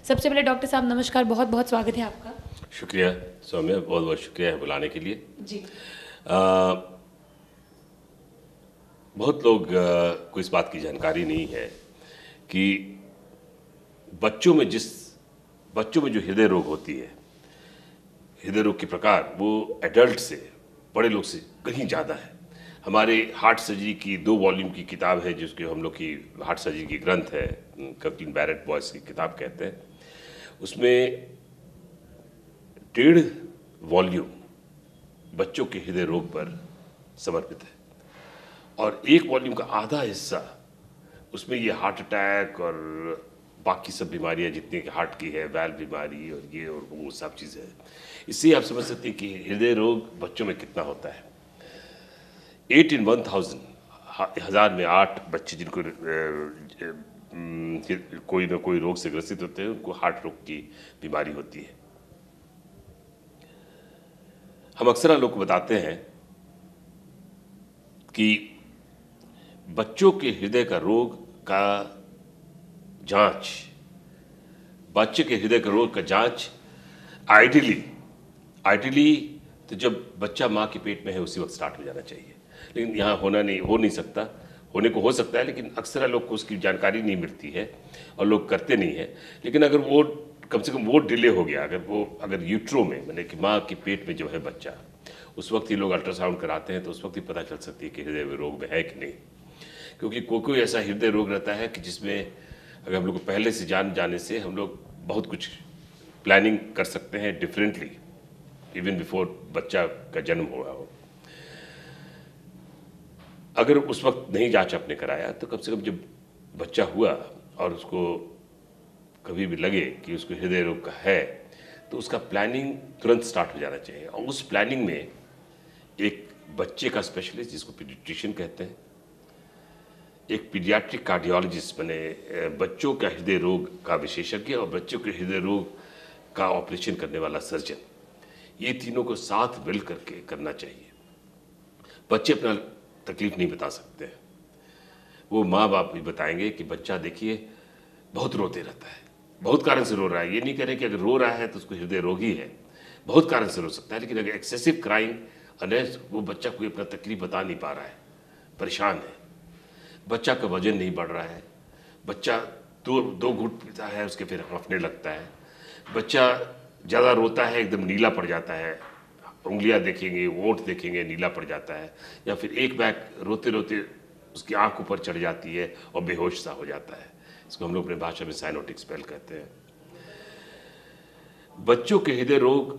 सबसे पहले डॉक्टर साहब नमस्कार, बहुत बहुत स्वागत है आपका। शुक्रिया सौम्या, बहुत बहुत शुक्रिया है बुलाने के लिए। जी। बहुत लोग को इस बात की जानकारी नहीं है कि बच्चों में जो हृदय रोग होती है, हृदय रोग के प्रकार वो एडल्ट से, बड़े लोग से कहीं ज़्यादा है। हमारे हार्ट सर्जरी की 2 वॉल्यूम की किताब है, जिसको हम लोग की हार्ट सर्जरी की ग्रंथ है, कैप्टन बैरेट बॉयस की किताब कहते हैं। उसमें 1.5 वॉल्यूम बच्चों के हृदय रोग पर समर्पित है और 1 वॉल्यूम का आधा हिस्सा उसमें ये हार्ट अटैक और बाकी सब बीमारियां जितनी कि हार्ट की है, वाल्व बीमारी और ये और वो सब चीज़ें हैं। इससे आप समझ सकते हैं कि हृदय रोग बच्चों में कितना होता है। 8 in 1000, 1000 में 8 बच्चे जिनको कोई ना कोई रोग से ग्रसित होते हैं, उनको हार्ट रोग की बीमारी होती है। हम अक्सर लोग को बताते हैं कि बच्चों के हृदय का रोग का जांच, बच्चे के हृदय के रोग का जांच आइडियली तो जब बच्चा माँ के पेट में है उसी वक्त स्टार्ट हो जाना चाहिए, लेकिन यहाँ हो नहीं सकता। होने को हो सकता है, लेकिन अक्सर लोग को उसकी जानकारी नहीं मिलती है और लोग करते नहीं है। लेकिन अगर वो कम से कम वो डिले हो गया, अगर यूट्रो में, मैंने कि माँ के पेट में जो है बच्चा, उस वक्त ही लोग अल्ट्रासाउंड कराते हैं तो उस वक्त ही पता चल सकती है कि हृदय रोग में है कि नहीं। क्योंकि कोई ऐसा हृदय रोग रहता है कि जिसमें अगर हम लोग को पहले से जाने से हम लोग बहुत कुछ प्लानिंग कर सकते हैं डिफरेंटली, इवन बिफोर बच्चा का जन्म हुआ हो। अगर उस वक्त नहीं जांच आपने कराया तो कम से कम जब बच्चा हुआ और उसको कभी भी लगे कि उसको हृदय रोग का है तो उसका प्लानिंग तुरंत स्टार्ट हो जाना चाहिए। और उस प्लानिंग में एक बच्चे का स्पेशलिस्ट, जिसको पीडियाट्रिशियन कहते हैं, एक पीडियाट्रिक कार्डियोलॉजिस्ट, बने बच्चों का हृदय रोग का विशेषज्ञ और बच्चों के हृदय रोग का ऑपरेशन करने वाला सर्जन, ये तीनों को साथ मिल करके करना चाहिए। बच्चे अपना तकलीफ नहीं बता सकते, वो माँ बाप भी बताएंगे कि बच्चा देखिए बहुत रोते रहता है, बहुत कारण से रो रहा है। ये नहीं कह रहे कि अगर रो रहा है तो उसको हृदय रोग ही है, बहुत कारण से रो सकता है। लेकिन अगर एक्सेसिव क्राइंग, अनलेस वो बच्चा कोई अपना तकलीफ बता नहीं पा रहा है, परेशान है, बच्चा का वजन नहीं बढ़ रहा है, बच्चा दो घूंट पीता है उसके फिर हाँफने लगता है, बच्चा ज़्यादा रोता है एकदम नीला पड़ जाता है, उंगलियां देखेंगे, ओंठ देखेंगे नीला पड़ जाता है, या फिर एक बैग रोते रोते उसकी आंख ऊपर चढ़ जाती है और बेहोश सा हो जाता है। इसको हम लोग अपनी भाषा में साइनोटिक स्पेल कहते हैं। बच्चों के हृदय रोग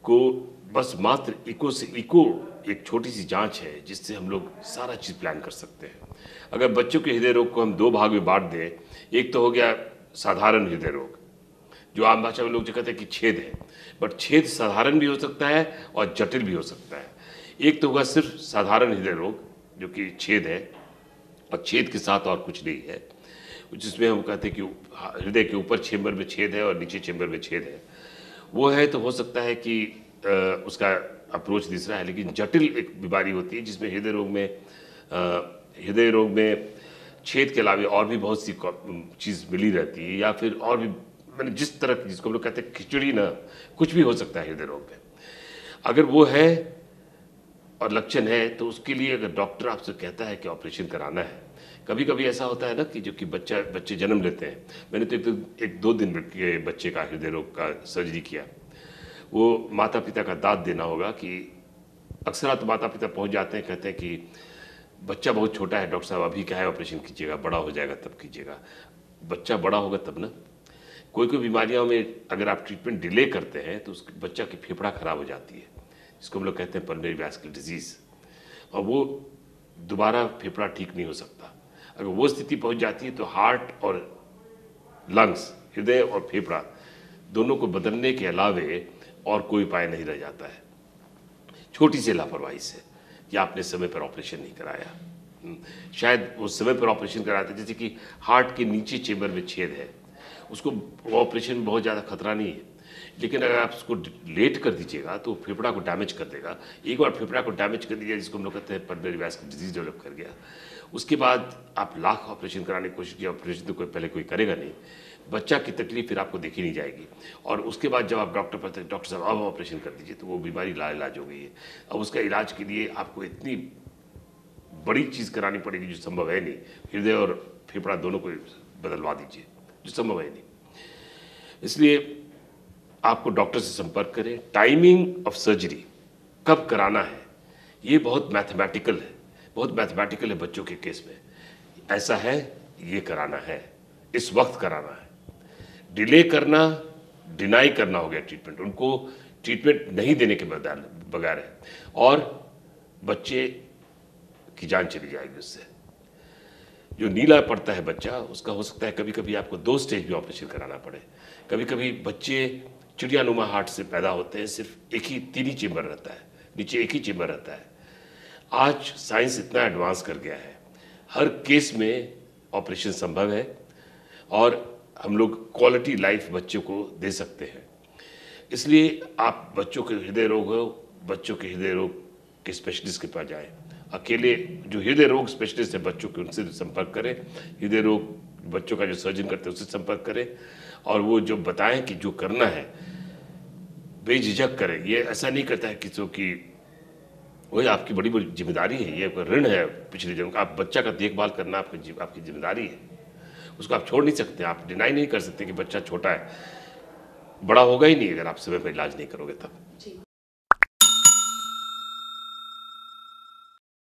को बस मात्र इको एक छोटी सी जांच है जिससे हम लोग सारा चीज़ प्लान कर सकते हैं। अगर बच्चों के हृदय रोग को हम 2 भाग में बांट दें, एक तो हो गया साधारण हृदय रोग, जो आम भाषा में लोग जो कहते हैं कि छेद है, बट छेद साधारण भी हो सकता है और जटिल भी हो सकता है। एक तो होगा सिर्फ साधारण हृदय रोग जो कि छेद है और छेद के साथ और कुछ नहीं है, जिसमें हम कहते हैं कि हृदय के ऊपर चेम्बर में छेद है और नीचे चेम्बर में छेद है। वो है तो हो सकता है कि उसका अप्रोच दूसरा है। लेकिन जटिल एक बीमारी होती है जिसमें हृदय रोग में छेद के अलावा और भी बहुत सी चीज़ मिली रहती है, या फिर और भी, मैंने जिस तरह की, जिसको हम लोग कहते हैं खिचड़ी ना, कुछ भी हो सकता है हृदय रोग में। अगर वो है और लक्षण है तो उसके लिए अगर डॉक्टर आपसे कहता है कि ऑपरेशन कराना है, कभी कभी ऐसा होता है ना कि जो कि बच्चे जन्म लेते हैं। मैंने तो एक 2 दिन के बच्चे का हृदय रोग का सर्जरी किया। वो माता पिता का दाद देना होगा कि अक्सर तो माता पिता पहुंच जाते हैं, कहते हैं कि बच्चा बहुत छोटा है डॉक्टर साहब, अभी क्या है ऑपरेशन कीजिएगा, बड़ा हो जाएगा तब कीजिएगा। बच्चा बड़ा होगा तब ना। कोई बीमारियों में अगर आप ट्रीटमेंट डिले करते हैं तो उस बच्चा की फेफड़ा खराब हो जाती है, जिसको हम लोग कहते हैं पल्मोनरी वैस्कुलर डिजीज़, और वो दोबारा फेफड़ा ठीक नहीं हो सकता। अगर वो स्थिति पहुंच जाती है तो हार्ट और लंग्स, हृदय और फेफड़ा दोनों को बदलने के अलावे और कोई उपाय नहीं रह जाता है, छोटी सी लापरवाही से, या आपने समय पर ऑपरेशन नहीं कराया। शायद वो समय पर ऑपरेशन कराते, जैसे कि हार्ट के नीचे चेम्बर में छेद है, उसको ऑपरेशन में बहुत ज़्यादा खतरा नहीं है, लेकिन अगर आप उसको लेट कर दीजिएगा तो फेफड़ा को डैमेज कर देगा। एक बार फेफड़ा को डैमेज कर दिया, जिसको हम लोग कहते हैं पल्मोनरी वैस्कुलर डिजीज डेवलप कर गया, उसके बाद आप लाख ऑपरेशन कराने की कोशिश की, ऑपरेशन तो कोई पहले कोई करेगा नहीं, बच्चा की तकलीफ फिर आपको देखी नहीं जाएगी। और उसके बाद जब आप डॉक्टर पर डॉक्टर साहब अब ऑपरेशन कर दीजिए, तो वो बीमारी लाइलाज हो गई है। अब उसका इलाज के लिए आपको इतनी बड़ी चीज़ करानी पड़ेगी जो संभव है नहीं, हृदय और फेफड़ा दोनों को बदलवा दीजिए, जो संभव है नहीं। इसलिए आपको डॉक्टर से संपर्क करें। टाइमिंग ऑफ सर्जरी कब कराना है ये बहुत मैथमेटिकल है, बहुत मैथमेटिकल है बच्चों के केस में। ऐसा है, ये कराना है, इस वक्त कराना है। डिले करना, डिनाई करना हो गया ट्रीटमेंट, उनको ट्रीटमेंट नहीं देने के बगैर है, और बच्चे की जान चली जाएगी उससे। जो नीला पड़ता है बच्चा, उसका हो सकता है कभी कभी आपको 2 स्टेज में ऑपरेशन कराना पड़े। कभी कभी बच्चे चिड़ियानुमा हार्ट से पैदा होते हैं, सिर्फ एक ही 3 ही चेम्बर रहता है, नीचे एक ही चेम्बर रहता है। आज साइंस इतना एडवांस कर गया है, हर केस में ऑपरेशन संभव है, और हम लोग क्वालिटी लाइफ बच्चों को दे सकते हैं। इसलिए आप बच्चों के हृदय रोग हो, बच्चों के हृदय रोग के स्पेशलिस्ट के पास जाएं। अकेले जो हृदय रोग स्पेशलिस्ट है बच्चों के, उनसे संपर्क करें। हृदय रोग बच्चों का जो सर्जन करते हैं उससे संपर्क करें, और वो जो बताएं कि जो करना है बेझिझक करें। ये ऐसा नहीं करता है किसी की, वही आपकी बड़ी बड़ी जिम्मेदारी है, ये ऋण है पिछले जन्म का। आप बच्चा का देखभाल करना आपकी जिम्मेदारी है, उसको आप छोड़ नहीं सकते। आप डिनाई नहीं कर सकते कि बच्चा छोटा है, बड़ा होगा ही नहीं अगर आप समय पर इलाज नहीं करोगे तब। जी।